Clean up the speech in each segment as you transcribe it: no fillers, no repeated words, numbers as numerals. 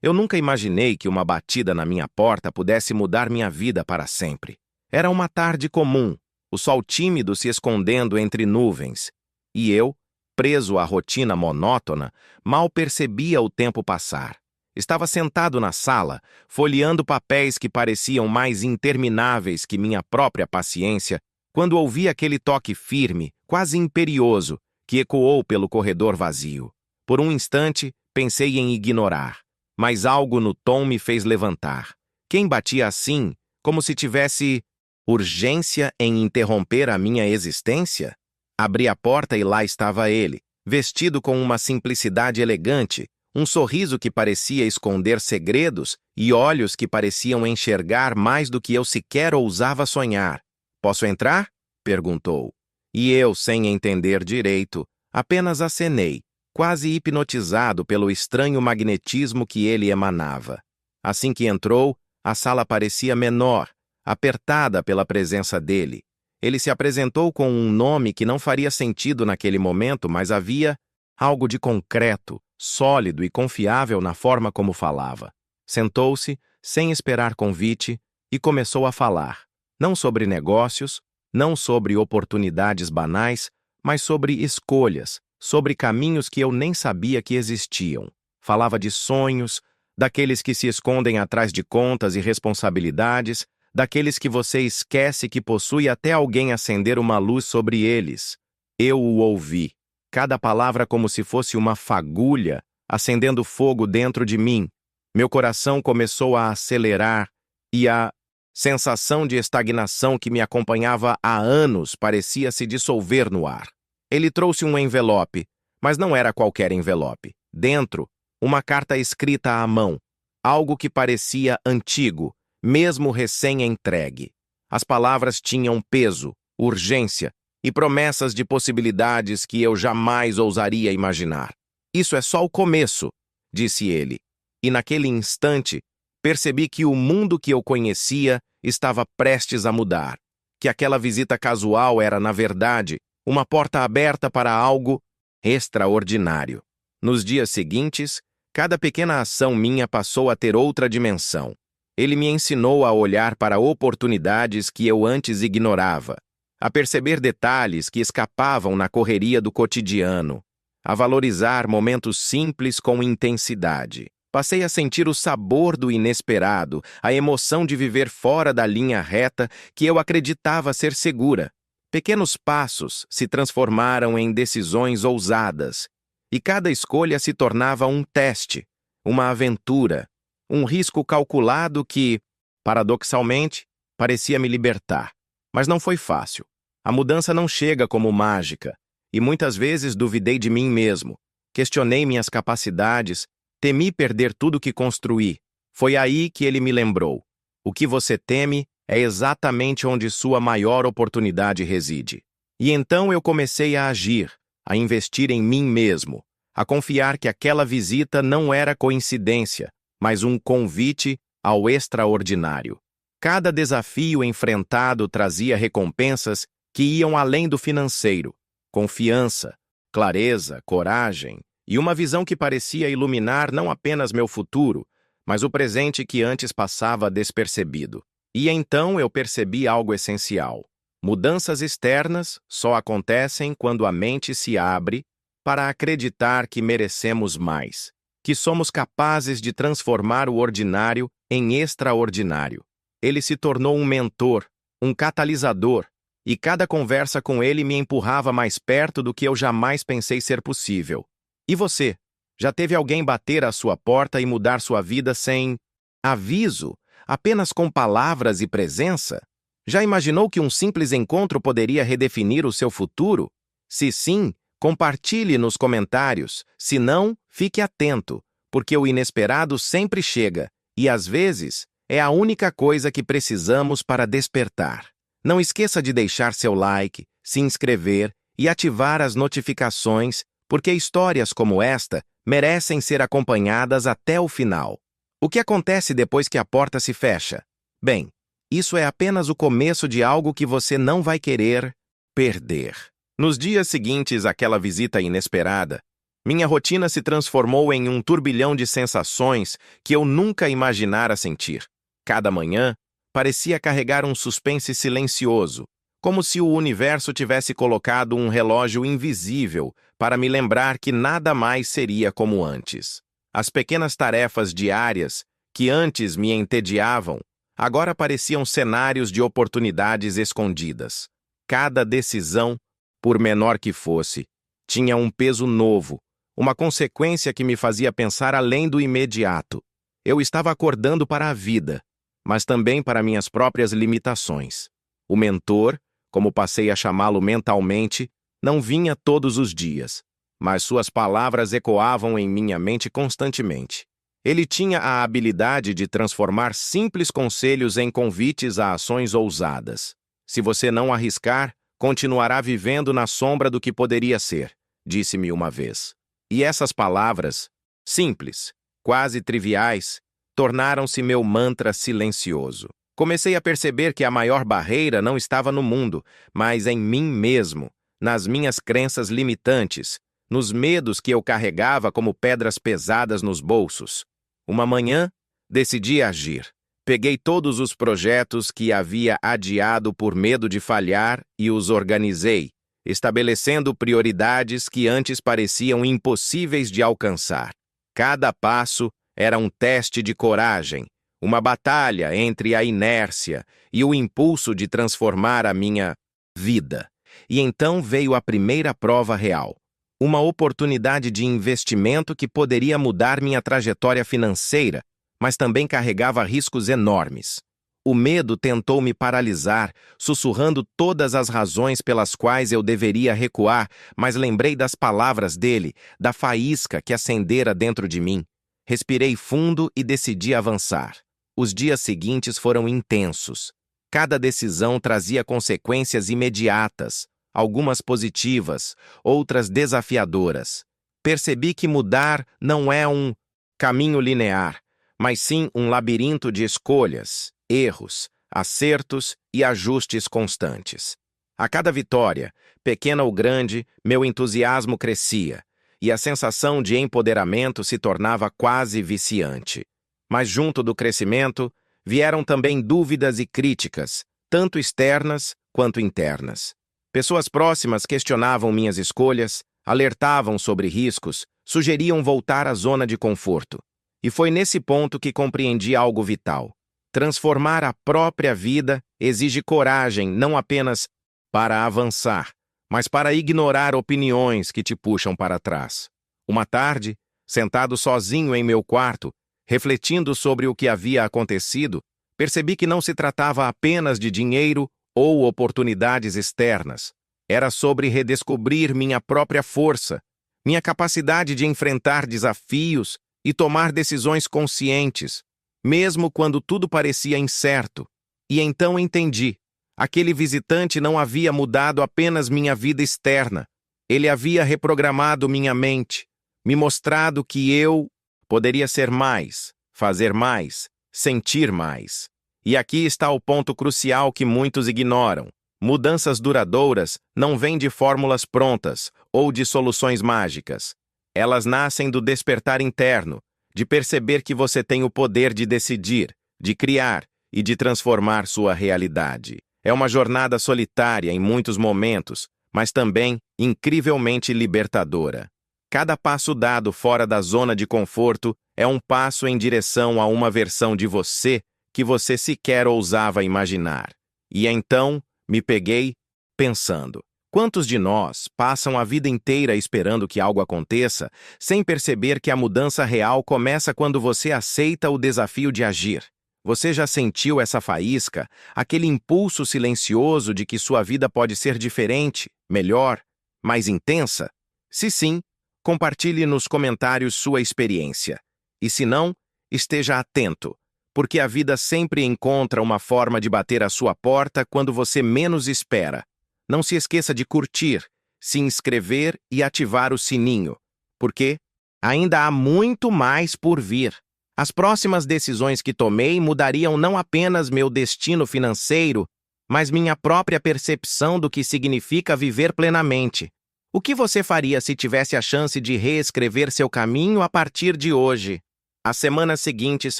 Eu nunca imaginei que uma batida na minha porta pudesse mudar minha vida para sempre. Era uma tarde comum, o sol tímido se escondendo entre nuvens, e eu, preso à rotina monótona, mal percebia o tempo passar. Estava sentado na sala, folheando papéis que pareciam mais intermináveis que minha própria paciência, quando ouvi aquele toque firme, quase imperioso, que ecoou pelo corredor vazio. Por um instante, pensei em ignorar, mas algo no tom me fez levantar. Quem batia assim, como se tivesse urgência em interromper a minha existência? Abri a porta e lá estava ele, vestido com uma simplicidade elegante, um sorriso que parecia esconder segredos e olhos que pareciam enxergar mais do que eu sequer ousava sonhar. "Posso entrar?" perguntou. E eu, sem entender direito, apenas acenei, quase hipnotizado pelo estranho magnetismo que ele emanava. Assim que entrou, a sala parecia menor, apertada pela presença dele. Ele se apresentou com um nome que não faria sentido naquele momento, mas havia algo de concreto, sólido e confiável na forma como falava. Sentou-se, sem esperar convite, e começou a falar, não sobre negócios, não sobre oportunidades banais, mas sobre escolhas, sobre caminhos que eu nem sabia que existiam. Falava de sonhos, daqueles que se escondem atrás de contas e responsabilidades, daqueles que você esquece que possui até alguém acender uma luz sobre eles. Eu o ouvi, cada palavra como se fosse uma fagulha, acendendo fogo dentro de mim. Meu coração começou a acelerar e a sensação de estagnação que me acompanhava há anos parecia se dissolver no ar. Ele trouxe um envelope, mas não era qualquer envelope. Dentro, uma carta escrita à mão, algo que parecia antigo, mesmo recém-entregue. As palavras tinham peso, urgência e promessas de possibilidades que eu jamais ousaria imaginar. "Isso é só o começo", disse ele. E naquele instante, percebi que o mundo que eu conhecia estava prestes a mudar, que aquela visita casual era, na verdade, uma porta aberta para algo extraordinário. Nos dias seguintes, cada pequena ação minha passou a ter outra dimensão. Ele me ensinou a olhar para oportunidades que eu antes ignorava, a perceber detalhes que escapavam na correria do cotidiano, a valorizar momentos simples com intensidade. Passei a sentir o sabor do inesperado, a emoção de viver fora da linha reta que eu acreditava ser segura. Pequenos passos se transformaram em decisões ousadas, e cada escolha se tornava um teste, uma aventura, um risco calculado que, paradoxalmente, parecia me libertar. Mas não foi fácil. A mudança não chega como mágica, e muitas vezes duvidei de mim mesmo. Questionei minhas capacidades, temi perder tudo que construí. Foi aí que ele me lembrou. O que você teme é exatamente onde sua maior oportunidade reside. E então eu comecei a agir, a investir em mim mesmo, a confiar que aquela visita não era coincidência, mas um convite ao extraordinário. Cada desafio enfrentado trazia recompensas que iam além do financeiro. Confiança, clareza, coragem e uma visão que parecia iluminar não apenas meu futuro, mas o presente que antes passava despercebido. E então eu percebi algo essencial. Mudanças externas só acontecem quando a mente se abre para acreditar que merecemos mais, que somos capazes de transformar o ordinário em extraordinário. Ele se tornou um mentor, um catalisador, e cada conversa com ele me empurrava mais perto do que eu jamais pensei ser possível. E você? Já teve alguém bater à sua porta e mudar sua vida sem aviso, apenas com palavras e presença? Já imaginou que um simples encontro poderia redefinir o seu futuro? Se sim, compartilhe nos comentários. Se não, fique atento, porque o inesperado sempre chega, e às vezes é a única coisa que precisamos para despertar. Não esqueça de deixar seu like, se inscrever e ativar as notificações, porque histórias como esta merecem ser acompanhadas até o final. O que acontece depois que a porta se fecha? Bem, isso é apenas o começo de algo que você não vai querer perder. Nos dias seguintes àquela visita inesperada, Minha rotina se transformou em um turbilhão de sensações que eu nunca imaginara sentir. Cada manhã parecia carregar um suspense silencioso, como se o universo tivesse colocado um relógio invisível para me lembrar que nada mais seria como antes. As pequenas tarefas diárias, que antes me entediavam, agora pareciam cenários de oportunidades escondidas. Cada decisão, por menor que fosse, tinha um peso novo, uma consequência que me fazia pensar além do imediato. Eu estava acordando para a vida, mas também para minhas próprias limitações. O mentor, como passei a chamá-lo mentalmente, não vinha todos os dias, mas suas palavras ecoavam em minha mente constantemente. Ele tinha a habilidade de transformar simples conselhos em convites a ações ousadas. Se você não arriscar, continuará vivendo na sombra do que poderia ser, disse-me uma vez. E essas palavras, simples, quase triviais, tornaram-se meu mantra silencioso. Comecei a perceber que a maior barreira não estava no mundo, mas em mim mesmo, nas minhas crenças limitantes, nos medos que eu carregava como pedras pesadas nos bolsos. Uma manhã, decidi agir. Peguei todos os projetos que havia adiado por medo de falhar e os organizei, estabelecendo prioridades que antes pareciam impossíveis de alcançar. Cada passo era um teste de coragem, uma batalha entre a inércia e o impulso de transformar a minha vida. E então veio a primeira prova real. Uma oportunidade de investimento que poderia mudar minha trajetória financeira, mas também carregava riscos enormes. O medo tentou me paralisar, sussurrando todas as razões pelas quais eu deveria recuar, mas lembrei das palavras dele, da faísca que acendera dentro de mim. Respirei fundo e decidi avançar. Os dias seguintes foram intensos. Cada decisão trazia consequências imediatas, algumas positivas, outras desafiadoras. Percebi que mudar não é um caminho linear, mas sim um labirinto de escolhas, erros, acertos e ajustes constantes. A cada vitória, pequena ou grande, meu entusiasmo crescia, e a sensação de empoderamento se tornava quase viciante. Mas junto do crescimento, vieram também dúvidas e críticas, tanto externas quanto internas. Pessoas próximas questionavam minhas escolhas, alertavam sobre riscos, sugeriam voltar à zona de conforto. E foi nesse ponto que compreendi algo vital. Transformar a própria vida exige coragem não apenas para avançar, mas para ignorar opiniões que te puxam para trás. Uma tarde, sentado sozinho em meu quarto, refletindo sobre o que havia acontecido, percebi que não se tratava apenas de dinheiro ou oportunidades externas. Era sobre redescobrir minha própria força, minha capacidade de enfrentar desafios e tomar decisões conscientes, mesmo quando tudo parecia incerto. E então entendi. Aquele visitante não havia mudado apenas minha vida externa. Ele havia reprogramado minha mente, me mostrado que eu poderia ser mais, fazer mais, sentir mais. E aqui está o ponto crucial que muitos ignoram. Mudanças duradouras não vêm de fórmulas prontas ou de soluções mágicas. Elas nascem do despertar interno, de perceber que você tem o poder de decidir, de criar e de transformar sua realidade. É uma jornada solitária em muitos momentos, mas também incrivelmente libertadora. Cada passo dado fora da zona de conforto é um passo em direção a uma versão de você que você sequer ousava imaginar. E então, me peguei pensando, quantos de nós passam a vida inteira esperando que algo aconteça, sem perceber que a mudança real começa quando você aceita o desafio de agir? Você já sentiu essa faísca, aquele impulso silencioso de que sua vida pode ser diferente, melhor, mais intensa? Se sim, compartilhe nos comentários sua experiência. E se não, esteja atento, porque a vida sempre encontra uma forma de bater à sua porta quando você menos espera. Não se esqueça de curtir, se inscrever e ativar o sininho, porque ainda há muito mais por vir. As próximas decisões que tomei mudariam não apenas meu destino financeiro, mas minha própria percepção do que significa viver plenamente. O que você faria se tivesse a chance de reescrever seu caminho a partir de hoje? As semanas seguintes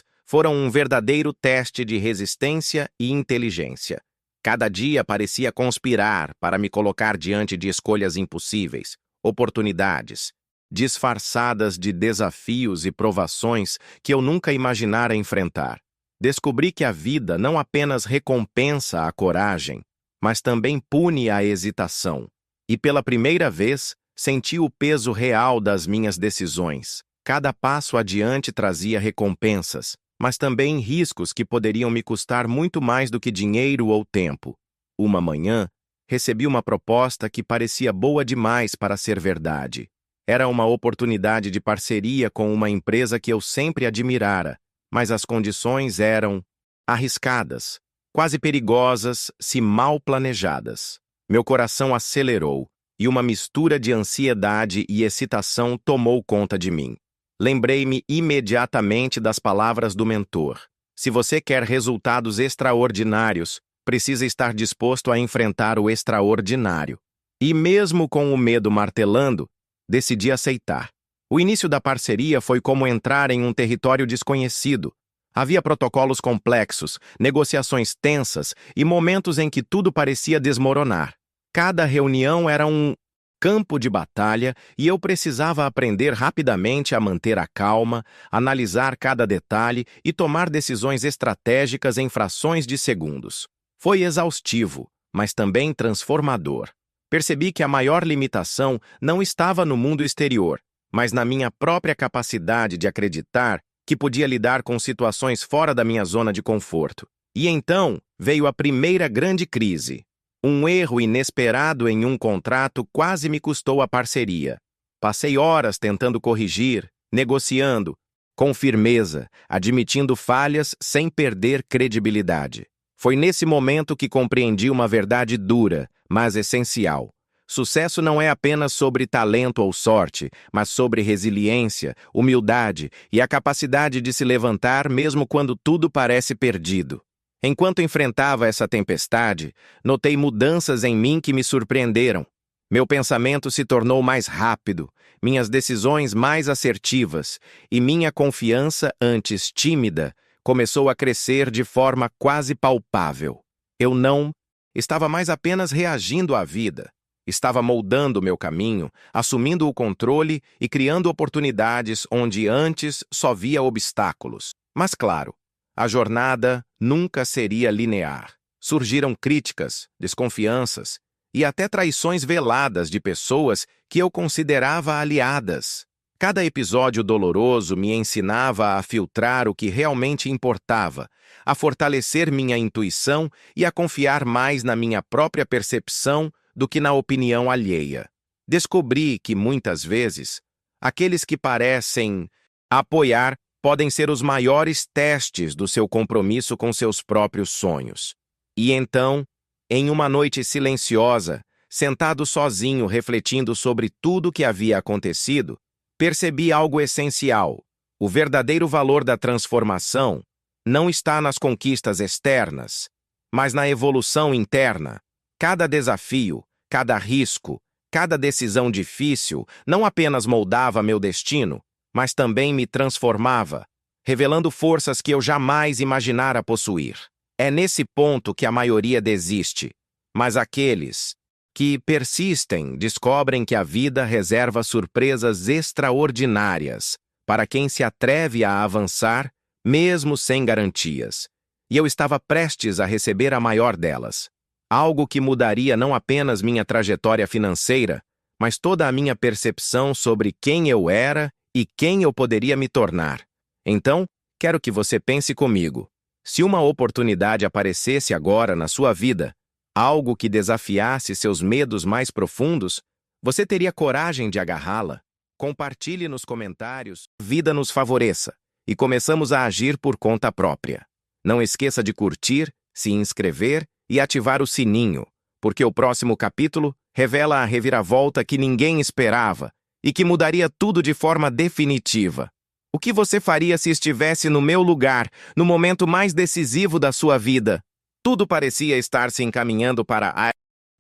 foram um verdadeiro teste de resistência e inteligência. Cada dia parecia conspirar para me colocar diante de escolhas impossíveis, oportunidades, disfarçadas de desafios e provações que eu nunca imaginara enfrentar. Descobri que a vida não apenas recompensa a coragem, mas também pune a hesitação. E pela primeira vez, senti o peso real das minhas decisões. Cada passo adiante trazia recompensas, mas também riscos que poderiam me custar muito mais do que dinheiro ou tempo. Uma manhã, recebi uma proposta que parecia boa demais para ser verdade. Era uma oportunidade de parceria com uma empresa que eu sempre admirara, mas as condições eram arriscadas, quase perigosas se mal planejadas. Meu coração acelerou e uma mistura de ansiedade e excitação tomou conta de mim. Lembrei-me imediatamente das palavras do mentor. Se você quer resultados extraordinários, precisa estar disposto a enfrentar o extraordinário. E mesmo com o medo martelando, decidi aceitar. O início da parceria foi como entrar em um território desconhecido. Havia protocolos complexos, negociações tensas e momentos em que tudo parecia desmoronar. Cada reunião era um campo de batalha e eu precisava aprender rapidamente a manter a calma, analisar cada detalhe e tomar decisões estratégicas em frações de segundos. Foi exaustivo, mas também transformador. Percebi que a maior limitação não estava no mundo exterior, mas na minha própria capacidade de acreditar que podia lidar com situações fora da minha zona de conforto. E então veio a primeira grande crise. Um erro inesperado em um contrato quase me custou a parceria. Passei horas tentando corrigir, negociando, com firmeza, admitindo falhas sem perder credibilidade. Foi nesse momento que compreendi uma verdade dura, mas essencial. Sucesso não é apenas sobre talento ou sorte, mas sobre resiliência, humildade e a capacidade de se levantar mesmo quando tudo parece perdido. Enquanto enfrentava essa tempestade, notei mudanças em mim que me surpreenderam. Meu pensamento se tornou mais rápido, minhas decisões mais assertivas e minha confiança, antes tímida, começou a crescer de forma quase palpável. Eu não estava mais apenas reagindo à vida. Estava moldando meu caminho, assumindo o controle e criando oportunidades onde antes só via obstáculos. Mas claro, a jornada nunca seria linear. Surgiram críticas, desconfianças e até traições veladas de pessoas que eu considerava aliadas. Cada episódio doloroso me ensinava a filtrar o que realmente importava, a fortalecer minha intuição e a confiar mais na minha própria percepção do que na opinião alheia. Descobri que, muitas vezes, aqueles que parecem apoiar podem ser os maiores testes do seu compromisso com seus próprios sonhos. E então, em uma noite silenciosa, sentado sozinho refletindo sobre tudo o que havia acontecido, percebi algo essencial. O verdadeiro valor da transformação não está nas conquistas externas, mas na evolução interna. Cada desafio, cada risco, cada decisão difícil não apenas moldava meu destino, mas também me transformava, revelando forças que eu jamais imaginara possuir. É nesse ponto que a maioria desiste, mas aqueles que persistem descobrem que a vida reserva surpresas extraordinárias para quem se atreve a avançar, mesmo sem garantias. E eu estava prestes a receber a maior delas. Algo que mudaria não apenas minha trajetória financeira, mas toda a minha percepção sobre quem eu era e quem eu poderia me tornar. Então, quero que você pense comigo. Se uma oportunidade aparecesse agora na sua vida, algo que desafiasse seus medos mais profundos, você teria coragem de agarrá-la? Compartilhe nos comentários, vida nos favoreça, e começamos a agir por conta própria. Não esqueça de curtir, se inscrever e ativar o sininho, porque o próximo capítulo revela a reviravolta que ninguém esperava e que mudaria tudo de forma definitiva. O que você faria se estivesse no meu lugar, no momento mais decisivo da sua vida? Tudo parecia estar se encaminhando para a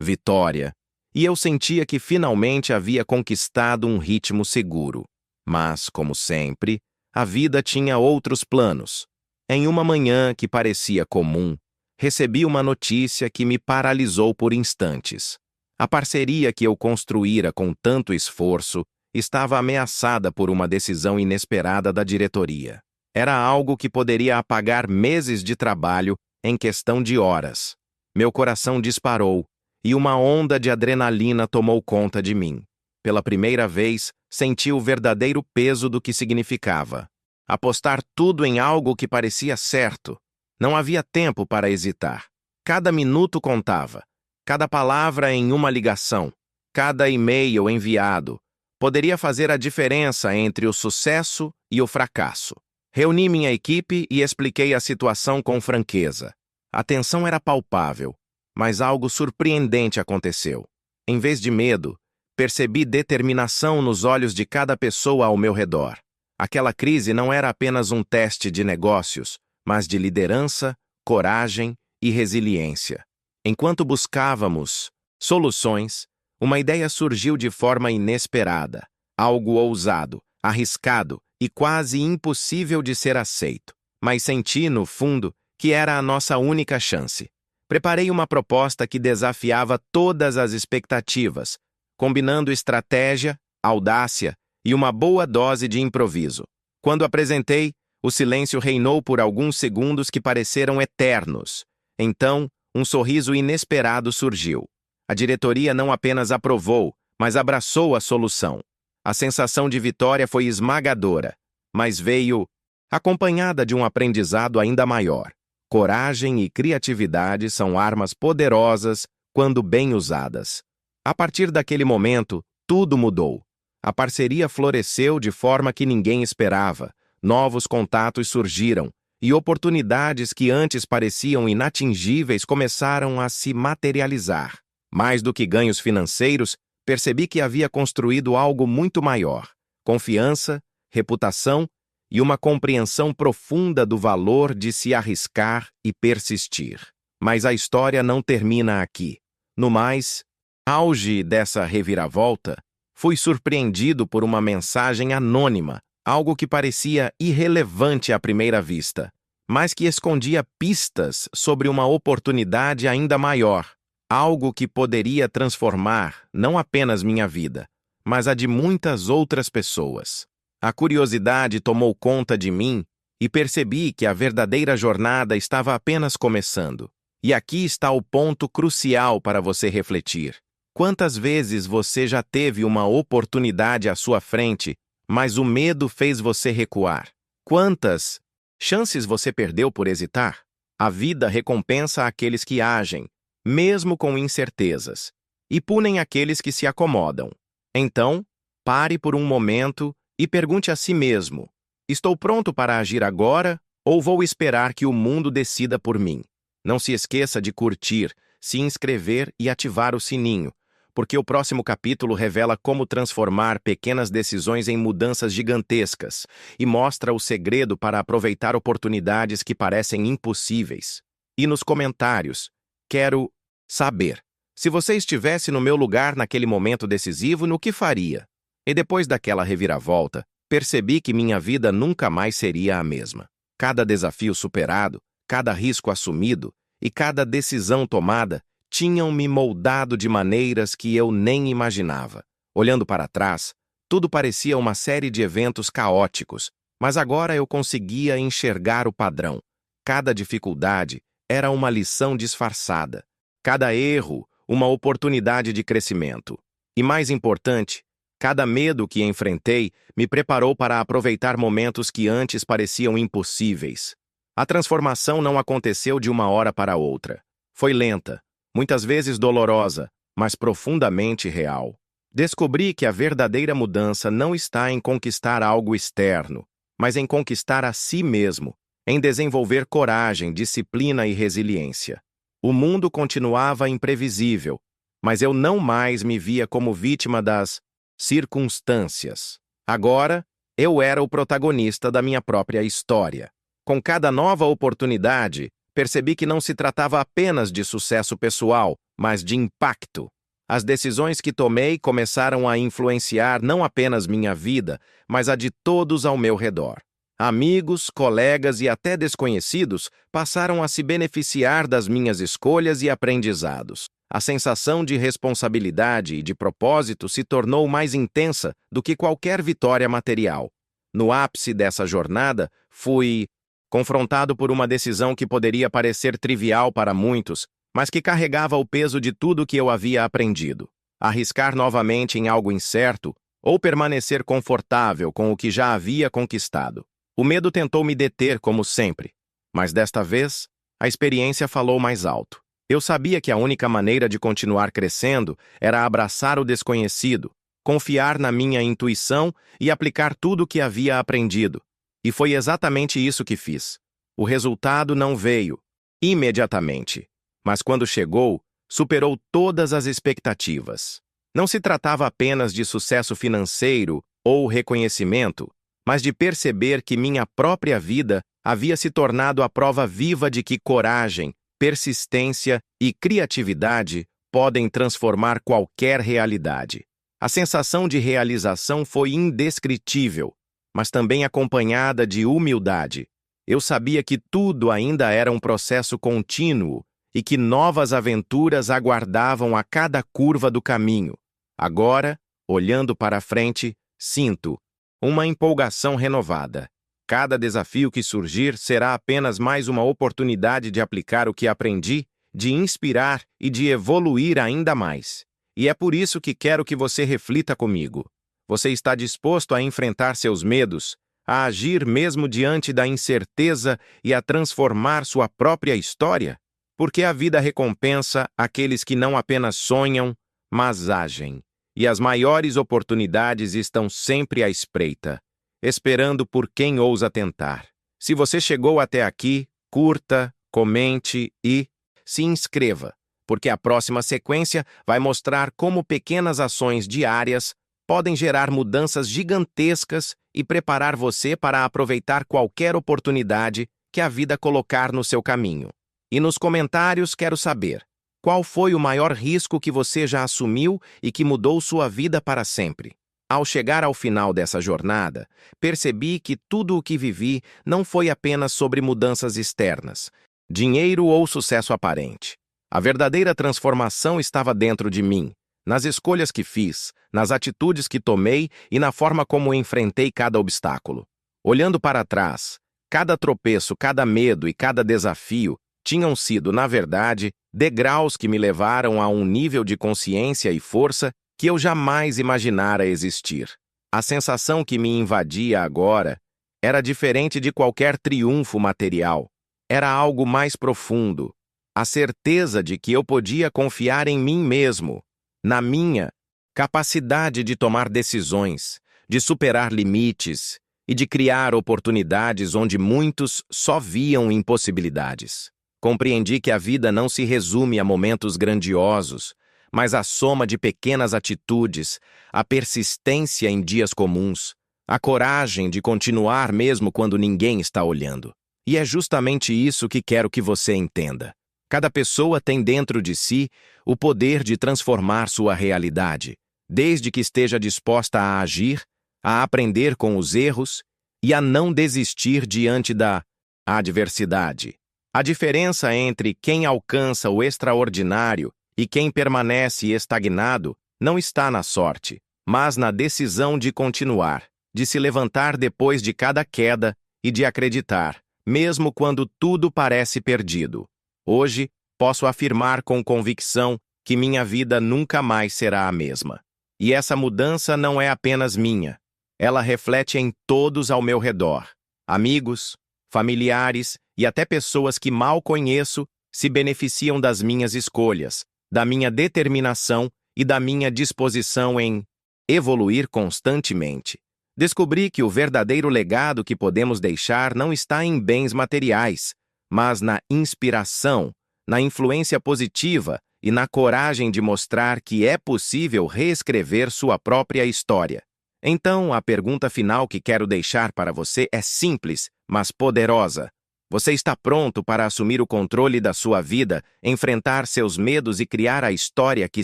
vitória. e eu sentia que finalmente havia conquistado um ritmo seguro. Mas, como sempre, a vida tinha outros planos. Em uma manhã que parecia comum, recebi uma notícia que me paralisou por instantes. A parceria que eu construíra com tanto esforço estava ameaçada por uma decisão inesperada da diretoria. Era algo que poderia apagar meses de trabalho em questão de horas. Meu coração disparou e uma onda de adrenalina tomou conta de mim. Pela primeira vez, senti o verdadeiro peso do que significava. Apostar tudo em algo que parecia certo. Não havia tempo para hesitar. Cada minuto contava. Cada palavra em uma ligação. Cada e-mail enviado. Poderia fazer a diferença entre o sucesso e o fracasso. Reuni minha equipe e expliquei a situação com franqueza. A tensão era palpável, mas algo surpreendente aconteceu. Em vez de medo, percebi determinação nos olhos de cada pessoa ao meu redor. Aquela crise não era apenas um teste de negócios, mas de liderança, coragem e resiliência. Enquanto buscávamos soluções, uma ideia surgiu de forma inesperada, algo ousado, arriscado e quase impossível de ser aceito. Mas senti, no fundo, que era a nossa única chance. Preparei uma proposta que desafiava todas as expectativas, combinando estratégia, audácia e uma boa dose de improviso. Quando apresentei, o silêncio reinou por alguns segundos que pareceram eternos. Então, um sorriso inesperado surgiu. A diretoria não apenas aprovou, mas abraçou a solução. A sensação de vitória foi esmagadora, mas veio acompanhada de um aprendizado ainda maior. Coragem e criatividade são armas poderosas quando bem usadas. A partir daquele momento, tudo mudou. A parceria floresceu de forma que ninguém esperava, novos contatos surgiram, e oportunidades que antes pareciam inatingíveis começaram a se materializar. Mais do que ganhos financeiros, percebi que havia construído algo muito maior: confiança, reputação e uma compreensão profunda do valor de se arriscar e persistir. Mas a história não termina aqui. No mais, auge dessa reviravolta, fui surpreendido por uma mensagem anônima, algo que parecia irrelevante à primeira vista, mas que escondia pistas sobre uma oportunidade ainda maior, algo que poderia transformar não apenas minha vida, mas a de muitas outras pessoas. A curiosidade tomou conta de mim e percebi que a verdadeira jornada estava apenas começando. E aqui está o ponto crucial para você refletir. Quantas vezes você já teve uma oportunidade à sua frente, mas o medo fez você recuar? Quantas chances você perdeu por hesitar? A vida recompensa aqueles que agem, mesmo com incertezas, e punem aqueles que se acomodam. Então, pare por um momento e pergunte a si mesmo: estou pronto para agir agora ou vou esperar que o mundo decida por mim? Não se esqueça de curtir, se inscrever e ativar o sininho, porque o próximo capítulo revela como transformar pequenas decisões em mudanças gigantescas e mostra o segredo para aproveitar oportunidades que parecem impossíveis. E nos comentários, quero saber: se você estivesse no meu lugar naquele momento decisivo, no que faria? E depois daquela reviravolta, percebi que minha vida nunca mais seria a mesma. Cada desafio superado, cada risco assumido e cada decisão tomada tinham me moldado de maneiras que eu nem imaginava. Olhando para trás, tudo parecia uma série de eventos caóticos, mas agora eu conseguia enxergar o padrão. Cada dificuldade era uma lição disfarçada. Cada erro, uma oportunidade de crescimento. E mais importante, cada medo que enfrentei me preparou para aproveitar momentos que antes pareciam impossíveis. A transformação não aconteceu de uma hora para outra. Foi lenta, muitas vezes dolorosa, mas profundamente real. Descobri que a verdadeira mudança não está em conquistar algo externo, mas em conquistar a si mesmo, em desenvolver coragem, disciplina e resiliência. O mundo continuava imprevisível, mas eu não mais me via como vítima das circunstâncias. Agora, eu era o protagonista da minha própria história. Com cada nova oportunidade, percebi que não se tratava apenas de sucesso pessoal, mas de impacto. As decisões que tomei começaram a influenciar não apenas minha vida, mas a de todos ao meu redor. Amigos, colegas e até desconhecidos passaram a se beneficiar das minhas escolhas e aprendizados. A sensação de responsabilidade e de propósito se tornou mais intensa do que qualquer vitória material. No ápice dessa jornada, fui confrontado por uma decisão que poderia parecer trivial para muitos, mas que carregava o peso de tudo que eu havia aprendido. Arriscar novamente em algo incerto ou permanecer confortável com o que já havia conquistado. O medo tentou me deter, como sempre, mas desta vez, a experiência falou mais alto. Eu sabia que a única maneira de continuar crescendo era abraçar o desconhecido, confiar na minha intuição e aplicar tudo o que havia aprendido. E foi exatamente isso que fiz. O resultado não veio imediatamente, mas quando chegou, superou todas as expectativas. Não se tratava apenas de sucesso financeiro ou reconhecimento, mas de perceber que minha própria vida havia se tornado a prova viva de que coragem, persistência e criatividade podem transformar qualquer realidade. A sensação de realização foi indescritível, mas também acompanhada de humildade. Eu sabia que tudo ainda era um processo contínuo e que novas aventuras aguardavam a cada curva do caminho. Agora, olhando para frente, sinto uma empolgação renovada. Cada desafio que surgir será apenas mais uma oportunidade de aplicar o que aprendi, de inspirar e de evoluir ainda mais. E é por isso que quero que você reflita comigo. Você está disposto a enfrentar seus medos, a agir mesmo diante da incerteza e a transformar sua própria história? Porque a vida recompensa aqueles que não apenas sonham, mas agem. E as maiores oportunidades estão sempre à espreita, esperando por quem ousa tentar. Se você chegou até aqui, curta, comente e se inscreva, porque a próxima sequência vai mostrar como pequenas ações diárias podem gerar mudanças gigantescas e preparar você para aproveitar qualquer oportunidade que a vida colocar no seu caminho. E nos comentários quero saber, qual foi o maior risco que você já assumiu e que mudou sua vida para sempre? Ao chegar ao final dessa jornada, percebi que tudo o que vivi não foi apenas sobre mudanças externas, dinheiro ou sucesso aparente. A verdadeira transformação estava dentro de mim, nas escolhas que fiz, nas atitudes que tomei e na forma como enfrentei cada obstáculo. Olhando para trás, cada tropeço, cada medo e cada desafio tinham sido, na verdade, degraus que me levaram a um nível de consciência e força que eu jamais imaginara existir. A sensação que me invadia agora era diferente de qualquer triunfo material. Era algo mais profundo. A certeza de que eu podia confiar em mim mesmo, na minha capacidade de tomar decisões, de superar limites e de criar oportunidades onde muitos só viam impossibilidades. Compreendi que a vida não se resume a momentos grandiosos, mas a soma de pequenas atitudes, a persistência em dias comuns, a coragem de continuar mesmo quando ninguém está olhando. E é justamente isso que quero que você entenda. Cada pessoa tem dentro de si o poder de transformar sua realidade, desde que esteja disposta a agir, a aprender com os erros e a não desistir diante da adversidade. A diferença entre quem alcança o extraordinário e quem permanece estagnado não está na sorte, mas na decisão de continuar, de se levantar depois de cada queda e de acreditar, mesmo quando tudo parece perdido. Hoje, posso afirmar com convicção que minha vida nunca mais será a mesma. E essa mudança não é apenas minha. Ela reflete em todos ao meu redor. Amigos, familiares e até pessoas que mal conheço se beneficiam das minhas escolhas, da minha determinação e da minha disposição em evoluir constantemente. Descobri que o verdadeiro legado que podemos deixar não está em bens materiais, mas na inspiração, na influência positiva e na coragem de mostrar que é possível reescrever sua própria história. Então, a pergunta final que quero deixar para você é simples, mas poderosa. Você está pronto para assumir o controle da sua vida, enfrentar seus medos e criar a história que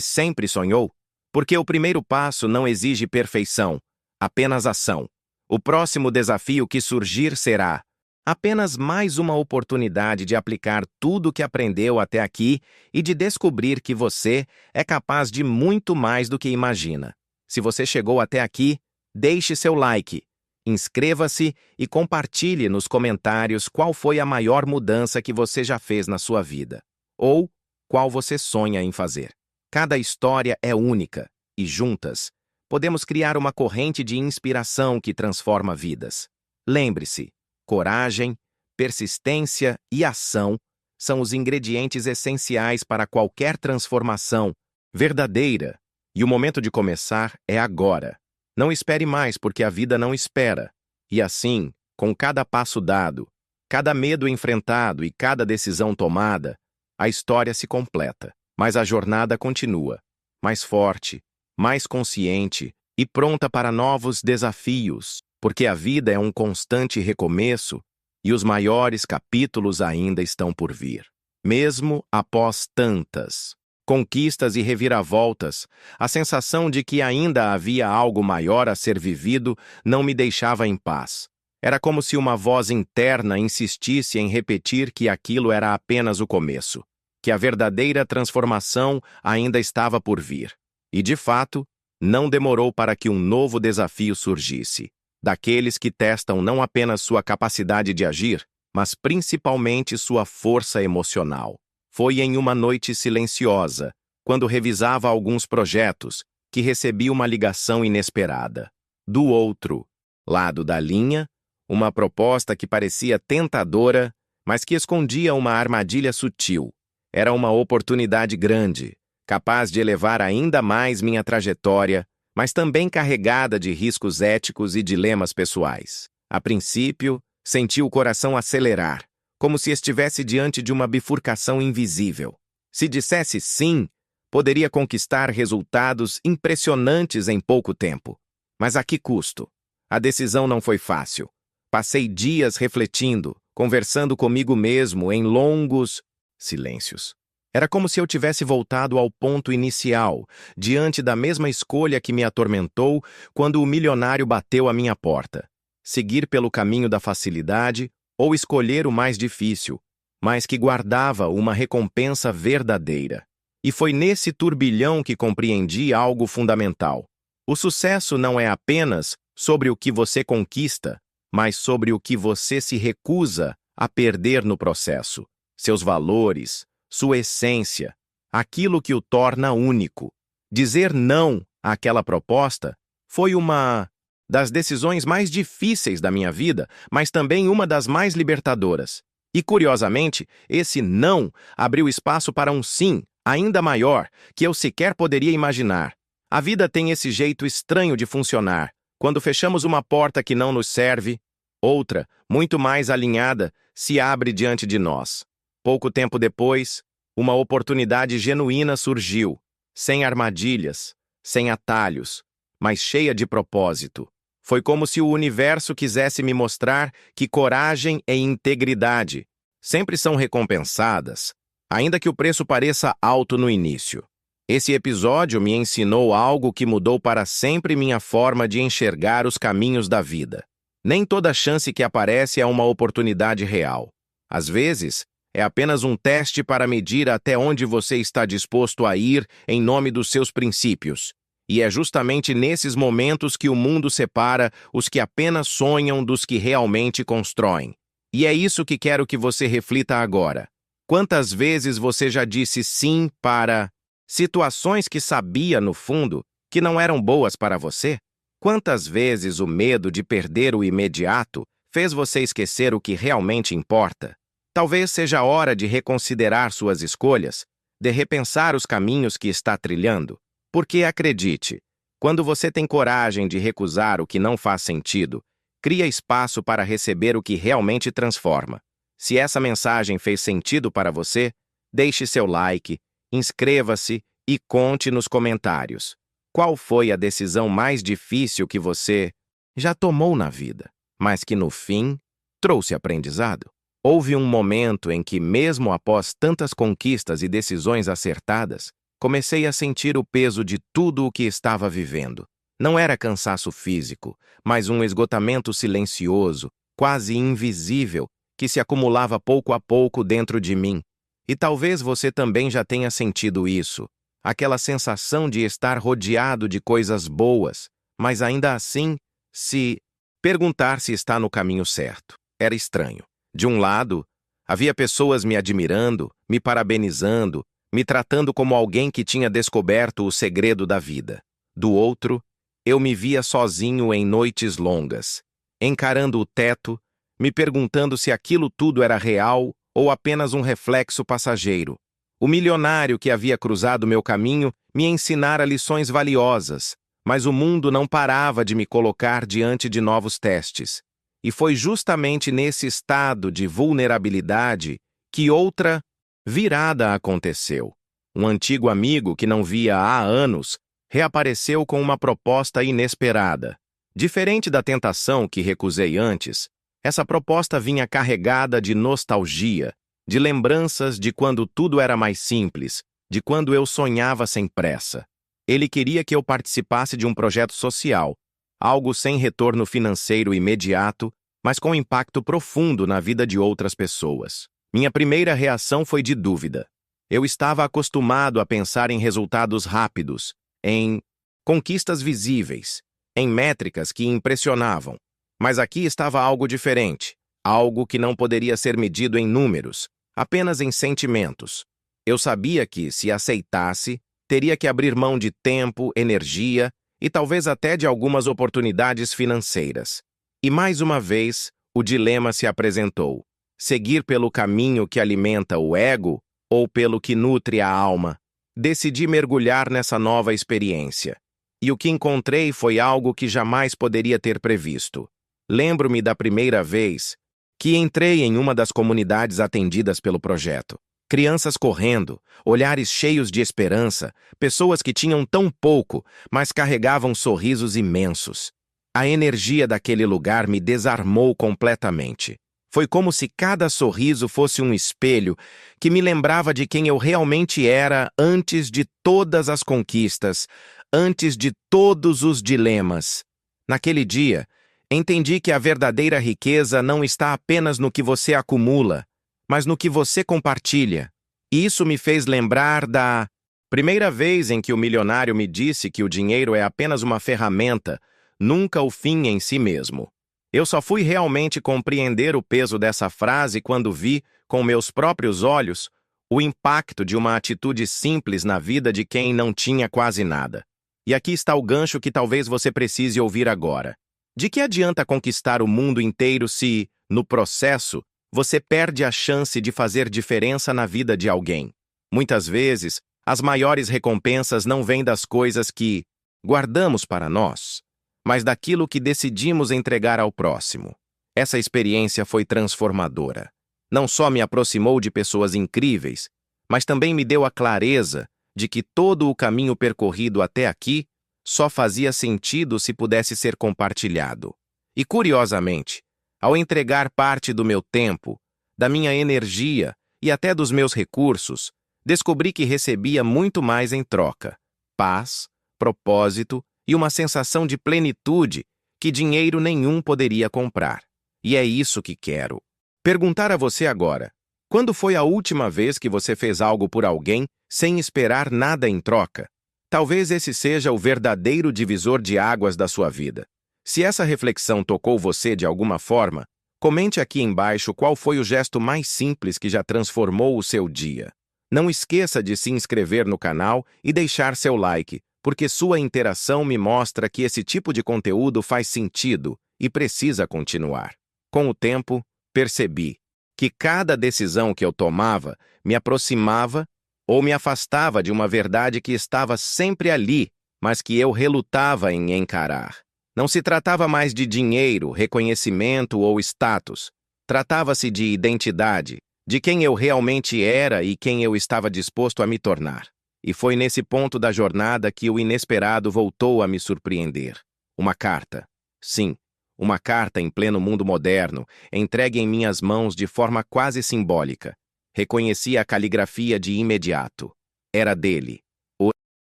sempre sonhou? Porque o primeiro passo não exige perfeição, apenas ação. O próximo desafio que surgir será apenas mais uma oportunidade de aplicar tudo o que aprendeu até aqui e de descobrir que você é capaz de muito mais do que imagina. Se você chegou até aqui, deixe seu like, inscreva-se e compartilhe nos comentários qual foi a maior mudança que você já fez na sua vida, ou qual você sonha em fazer. Cada história é única e, juntas, podemos criar uma corrente de inspiração que transforma vidas. Lembre-se, coragem, persistência e ação são os ingredientes essenciais para qualquer transformação verdadeira. E o momento de começar é agora. Não espere mais, porque a vida não espera. E assim, com cada passo dado, cada medo enfrentado e cada decisão tomada, a história se completa. Mas a jornada continua, mais forte, mais consciente e pronta para novos desafios, porque a vida é um constante recomeço e os maiores capítulos ainda estão por vir. Mesmo após tantas conquistas e reviravoltas, a sensação de que ainda havia algo maior a ser vivido não me deixava em paz. Era como se uma voz interna insistisse em repetir que aquilo era apenas o começo, que a verdadeira transformação ainda estava por vir. E, de fato, não demorou para que um novo desafio surgisse, daqueles que testam não apenas sua capacidade de agir, mas principalmente sua força emocional. Foi em uma noite silenciosa, quando revisava alguns projetos, que recebi uma ligação inesperada. Do outro lado da linha, uma proposta que parecia tentadora, mas que escondia uma armadilha sutil. Era uma oportunidade grande, capaz de elevar ainda mais minha trajetória, mas também carregada de riscos éticos e dilemas pessoais. A princípio, senti o coração acelerar, como se estivesse diante de uma bifurcação invisível. Se dissesse sim, poderia conquistar resultados impressionantes em pouco tempo. Mas a que custo? A decisão não foi fácil. Passei dias refletindo, conversando comigo mesmo em longos silêncios. Era como se eu tivesse voltado ao ponto inicial, diante da mesma escolha que me atormentou quando o milionário bateu à minha porta. Seguir pelo caminho da facilidade ou escolher o mais difícil, mas que guardava uma recompensa verdadeira. E foi nesse turbilhão que compreendi algo fundamental. O sucesso não é apenas sobre o que você conquista, mas sobre o que você se recusa a perder no processo. Seus valores, sua essência, aquilo que o torna único. Dizer não àquela proposta foi uma das decisões mais difíceis da minha vida, mas também uma das mais libertadoras. E, curiosamente, esse não abriu espaço para um sim ainda maior que eu sequer poderia imaginar. A vida tem esse jeito estranho de funcionar. Quando fechamos uma porta que não nos serve, outra, muito mais alinhada, se abre diante de nós. Pouco tempo depois, uma oportunidade genuína surgiu, sem armadilhas, sem atalhos, mas cheia de propósito. Foi como se o universo quisesse me mostrar que coragem e integridade sempre são recompensadas, ainda que o preço pareça alto no início. Esse episódio me ensinou algo que mudou para sempre minha forma de enxergar os caminhos da vida. Nem toda chance que aparece é uma oportunidade real. Às vezes, é apenas um teste para medir até onde você está disposto a ir em nome dos seus princípios. E é justamente nesses momentos que o mundo separa os que apenas sonham dos que realmente constroem. E é isso que quero que você reflita agora. Quantas vezes você já disse sim para situações que sabia, no fundo, que não eram boas para você? Quantas vezes o medo de perder o imediato fez você esquecer o que realmente importa? Talvez seja a hora de reconsiderar suas escolhas, de repensar os caminhos que está trilhando. Porque, acredite, quando você tem coragem de recusar o que não faz sentido, cria espaço para receber o que realmente transforma. Se essa mensagem fez sentido para você, deixe seu like, inscreva-se e conte nos comentários. Qual foi a decisão mais difícil que você já tomou na vida, mas que no fim trouxe aprendizado? Houve um momento em que, mesmo após tantas conquistas e decisões acertadas, comecei a sentir o peso de tudo o que estava vivendo. Não era cansaço físico, mas um esgotamento silencioso, quase invisível, que se acumulava pouco a pouco dentro de mim. E talvez você também já tenha sentido isso. Aquela sensação de estar rodeado de coisas boas, mas ainda assim, se perguntar se está no caminho certo. Era estranho. De um lado, havia pessoas me admirando, me parabenizando, me tratando como alguém que tinha descoberto o segredo da vida. Do outro, eu me via sozinho em noites longas, encarando o teto, me perguntando se aquilo tudo era real ou apenas um reflexo passageiro. O milionário que havia cruzado meu caminho me ensinara lições valiosas, mas o mundo não parava de me colocar diante de novos testes. E foi justamente nesse estado de vulnerabilidade que outra virada aconteceu. Um antigo amigo que não via há anos reapareceu com uma proposta inesperada. Diferente da tentação que recusei antes, essa proposta vinha carregada de nostalgia, de lembranças de quando tudo era mais simples, de quando eu sonhava sem pressa. Ele queria que eu participasse de um projeto social, algo sem retorno financeiro imediato, mas com impacto profundo na vida de outras pessoas. Minha primeira reação foi de dúvida. Eu estava acostumado a pensar em resultados rápidos, em conquistas visíveis, em métricas que impressionavam. Mas aqui estava algo diferente, algo que não poderia ser medido em números, apenas em sentimentos. Eu sabia que, se aceitasse, teria que abrir mão de tempo, energia e talvez até de algumas oportunidades financeiras. E mais uma vez, o dilema se apresentou: seguir pelo caminho que alimenta o ego ou pelo que nutre a alma? Decidi mergulhar nessa nova experiência. E o que encontrei foi algo que jamais poderia ter previsto. Lembro-me da primeira vez que entrei em uma das comunidades atendidas pelo projeto. Crianças correndo, olhares cheios de esperança, pessoas que tinham tão pouco, mas carregavam sorrisos imensos. A energia daquele lugar me desarmou completamente. Foi como se cada sorriso fosse um espelho que me lembrava de quem eu realmente era antes de todas as conquistas, antes de todos os dilemas. Naquele dia, entendi que a verdadeira riqueza não está apenas no que você acumula, mas no que você compartilha. E isso me fez lembrar da primeira vez em que o milionário me disse que o dinheiro é apenas uma ferramenta, nunca o fim em si mesmo. Eu só fui realmente compreender o peso dessa frase quando vi, com meus próprios olhos, o impacto de uma atitude simples na vida de quem não tinha quase nada. E aqui está o gancho que talvez você precise ouvir agora. De que adianta conquistar o mundo inteiro se, no processo, você perde a chance de fazer diferença na vida de alguém? Muitas vezes, as maiores recompensas não vêm das coisas que guardamos para nós, mas daquilo que decidimos entregar ao próximo. Essa experiência foi transformadora. Não só me aproximou de pessoas incríveis, mas também me deu a clareza de que todo o caminho percorrido até aqui só fazia sentido se pudesse ser compartilhado. E, curiosamente, ao entregar parte do meu tempo, da minha energia e até dos meus recursos, descobri que recebia muito mais em troca: paz, propósito e uma sensação de plenitude que dinheiro nenhum poderia comprar. E é isso que quero perguntar a você agora. Quando foi a última vez que você fez algo por alguém sem esperar nada em troca? Talvez esse seja o verdadeiro divisor de águas da sua vida. Se essa reflexão tocou você de alguma forma, comente aqui embaixo qual foi o gesto mais simples que já transformou o seu dia. Não esqueça de se inscrever no canal e deixar seu like, porque sua interação me mostra que esse tipo de conteúdo faz sentido e precisa continuar. Com o tempo, percebi que cada decisão que eu tomava me aproximava ou me afastava de uma verdade que estava sempre ali, mas que eu relutava em encarar. Não se tratava mais de dinheiro, reconhecimento ou status. Tratava-se de identidade, de quem eu realmente era e quem eu estava disposto a me tornar. E foi nesse ponto da jornada que o inesperado voltou a me surpreender. Uma carta. Sim, Uma carta em pleno mundo moderno, entregue em minhas mãos de forma quase simbólica. Reconheci a caligrafia de imediato. Era dele, o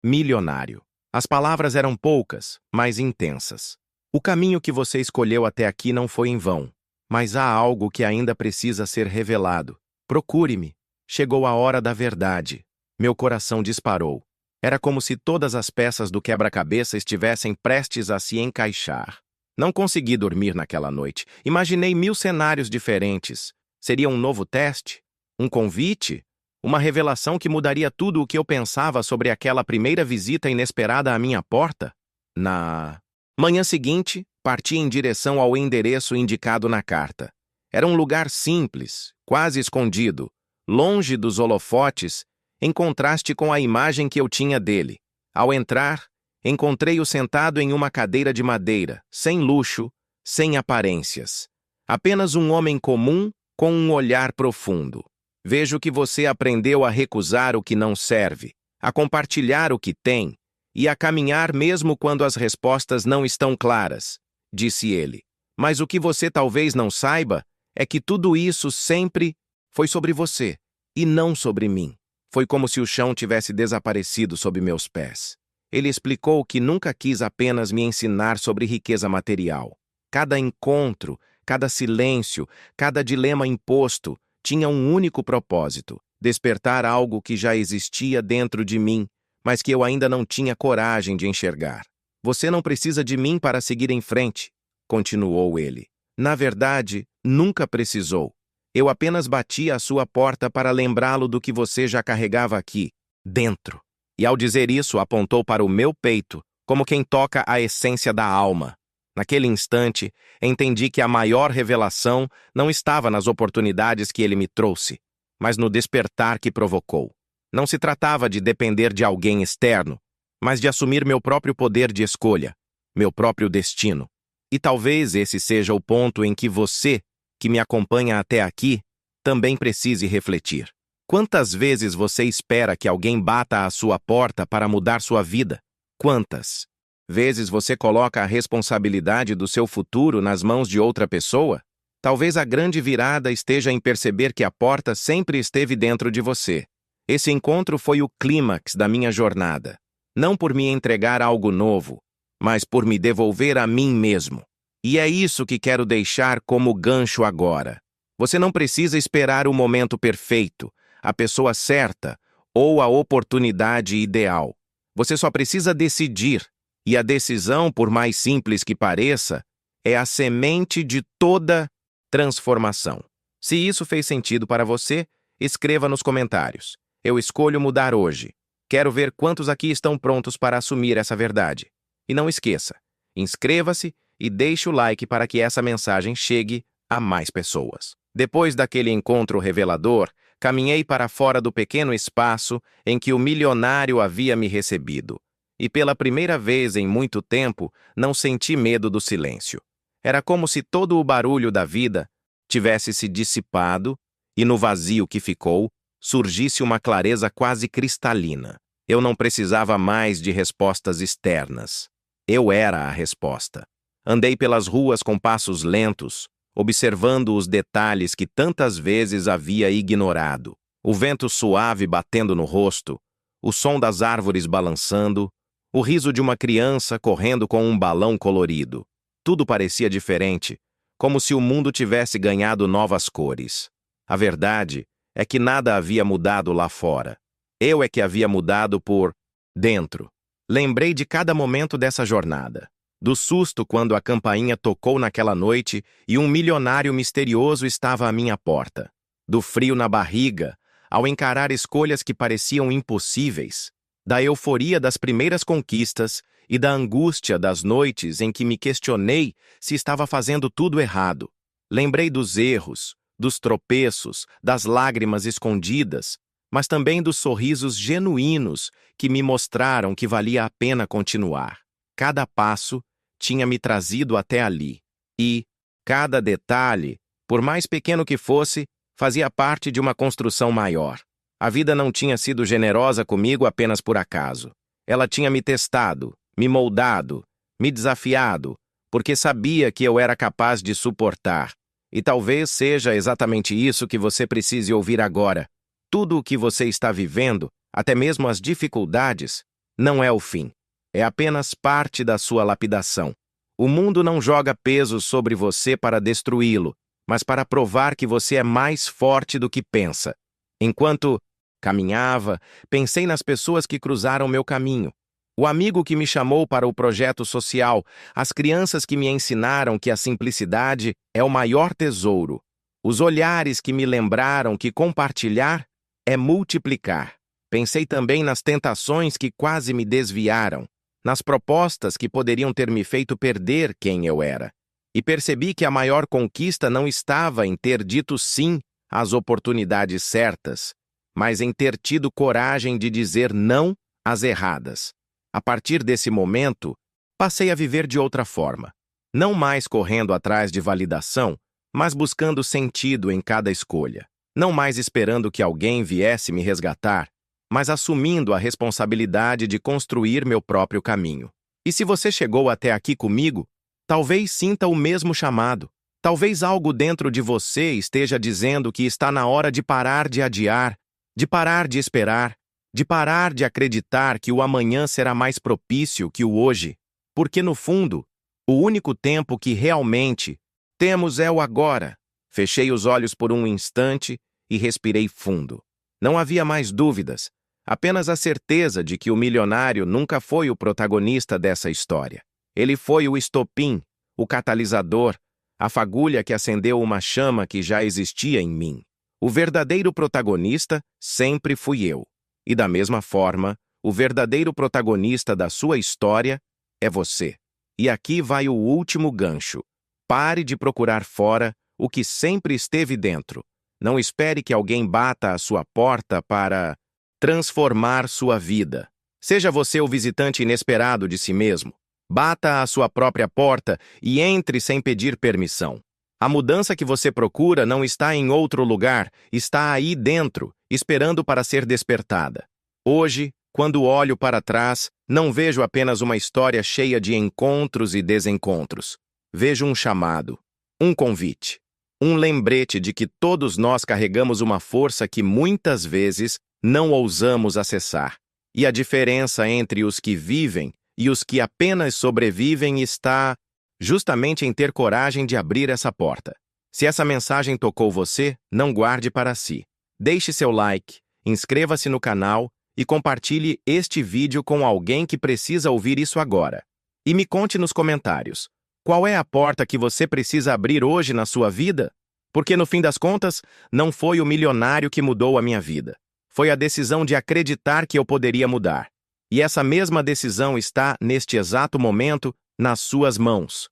milionário. As palavras eram poucas, mas intensas. O caminho que você escolheu até aqui não foi em vão, mas há algo que ainda precisa ser revelado. Procure-me. Chegou a hora da verdade. Meu coração disparou. Era como se todas as peças do quebra-cabeça estivessem prestes a se encaixar. Não consegui dormir naquela noite. Imaginei 1000 cenários diferentes. Seria um novo teste? Um convite? Uma revelação que mudaria tudo o que eu pensava sobre aquela primeira visita inesperada à minha porta? Na manhã seguinte, parti em direção ao endereço indicado na carta. Era um lugar simples, quase escondido, longe dos holofotes, em contraste com a imagem que eu tinha dele. Ao entrar, encontrei-o sentado em uma cadeira de madeira, sem luxo, sem aparências. Apenas um homem comum com um olhar profundo. Vejo que você aprendeu a recusar o que não serve, a compartilhar o que tem e a caminhar mesmo quando as respostas não estão claras, disse ele. Mas o que você talvez não saiba é que tudo isso sempre foi sobre você e não sobre mim. Foi como se o chão tivesse desaparecido sob meus pés. Ele explicou que nunca quis apenas me ensinar sobre riqueza material. Cada encontro, cada silêncio, cada dilema imposto tinha um único propósito: despertar algo que já existia dentro de mim, mas que eu ainda não tinha coragem de enxergar. Você não precisa de mim para seguir em frente, continuou ele. Na verdade, nunca precisou. Eu apenas bati à sua porta para lembrá-lo do que você já carregava aqui, dentro. E ao dizer isso, apontou para o meu peito, como quem toca a essência da alma. Naquele instante, entendi que a maior revelação não estava nas oportunidades que ele me trouxe, mas no despertar que provocou. Não se tratava de depender de alguém externo, mas de assumir meu próprio poder de escolha, meu próprio destino. E talvez esse seja o ponto em que você, que me acompanha até aqui, também precise refletir. Quantas vezes você espera que alguém bata à sua porta para mudar sua vida? Quantas vezes você coloca a responsabilidade do seu futuro nas mãos de outra pessoa? Talvez a grande virada esteja em perceber que a porta sempre esteve dentro de você. Esse encontro foi o clímax da minha jornada. Não por me entregar algo novo, mas por me devolver a mim mesmo. E é isso que quero deixar como gancho agora. Você não precisa esperar o momento perfeito, a pessoa certa ou a oportunidade ideal. Você só precisa decidir, e a decisão, por mais simples que pareça, é a semente de toda transformação. Se isso fez sentido para você, escreva nos comentários. Eu escolho mudar hoje. Quero ver quantos aqui estão prontos para assumir essa verdade. E não esqueça, inscreva-se e deixe o like para que essa mensagem chegue a mais pessoas. Depois daquele encontro revelador, caminhei para fora do pequeno espaço em que o milionário havia me recebido. E pela primeira vez em muito tempo, não senti medo do silêncio. Era como se todo o barulho da vida tivesse se dissipado e no vazio que ficou, surgisse uma clareza quase cristalina. Eu não precisava mais de respostas externas. Eu era a resposta. Andei pelas ruas com passos lentos, observando os detalhes que tantas vezes havia ignorado. O vento suave batendo no rosto, o som das árvores balançando, o riso de uma criança correndo com um balão colorido. Tudo parecia diferente, como se o mundo tivesse ganhado novas cores. A verdade é que nada havia mudado lá fora. Eu é que havia mudado por dentro. Lembrei de cada momento dessa jornada. Do susto quando a campainha tocou naquela noite e um milionário misterioso estava à minha porta. Do frio na barriga, ao encarar escolhas que pareciam impossíveis. Da euforia das primeiras conquistas e da angústia das noites em que me questionei se estava fazendo tudo errado. Lembrei dos erros, dos tropeços, das lágrimas escondidas, mas também dos sorrisos genuínos que me mostraram que valia a pena continuar. Cada passo tinha me trazido até ali. E cada detalhe, por mais pequeno que fosse, fazia parte de uma construção maior. A vida não tinha sido generosa comigo apenas por acaso. Ela tinha me testado, me moldado, me desafiado, porque sabia que eu era capaz de suportar. E talvez seja exatamente isso que você precise ouvir agora. Tudo o que você está vivendo, até mesmo as dificuldades, não é o fim. É apenas parte da sua lapidação. O mundo não joga pesos sobre você para destruí-lo, mas para provar que você é mais forte do que pensa. Enquanto caminhava, pensei nas pessoas que cruzaram meu caminho. O amigo que me chamou para o projeto social, as crianças que me ensinaram que a simplicidade é o maior tesouro, os olhares que me lembraram que compartilhar é multiplicar. Pensei também nas tentações que quase me desviaram, nas propostas que poderiam ter me feito perder quem eu era. E percebi que a maior conquista não estava em ter dito sim às oportunidades certas, mas em ter tido coragem de dizer não às erradas. A partir desse momento, passei a viver de outra forma. Não mais correndo atrás de validação, mas buscando sentido em cada escolha. Não mais esperando que alguém viesse me resgatar, mas assumindo a responsabilidade de construir meu próprio caminho. E se você chegou até aqui comigo, talvez sinta o mesmo chamado. Talvez algo dentro de você esteja dizendo que está na hora de parar de adiar, de parar de esperar, de parar de acreditar que o amanhã será mais propício que o hoje, porque no fundo, o único tempo que realmente temos é o agora. Fechei os olhos por um instante e respirei fundo. Não havia mais dúvidas, apenas a certeza de que o milionário nunca foi o protagonista dessa história. Ele foi o estopim, o catalisador, a fagulha que acendeu uma chama que já existia em mim. O verdadeiro protagonista sempre fui eu. E da mesma forma, o verdadeiro protagonista da sua história é você. E aqui vai o último gancho. Pare de procurar fora o que sempre esteve dentro. Não espere que alguém bata à sua porta para transformar sua vida. Seja você o visitante inesperado de si mesmo. Bata à sua própria porta e entre sem pedir permissão. A mudança que você procura não está em outro lugar, está aí dentro, esperando para ser despertada. Hoje, quando olho para trás, não vejo apenas uma história cheia de encontros e desencontros. Vejo um chamado, um convite, um lembrete de que todos nós carregamos uma força que muitas vezes não ousamos acessar. E a diferença entre os que vivem e os que apenas sobrevivem está justamente em ter coragem de abrir essa porta. Se essa mensagem tocou você, não guarde para si. Deixe seu like, inscreva-se no canal e compartilhe este vídeo com alguém que precisa ouvir isso agora. E me conte nos comentários, qual é a porta que você precisa abrir hoje na sua vida? Porque no fim das contas, não foi o milionário que mudou a minha vida. Foi a decisão de acreditar que eu poderia mudar. E essa mesma decisão está, neste exato momento, nas suas mãos.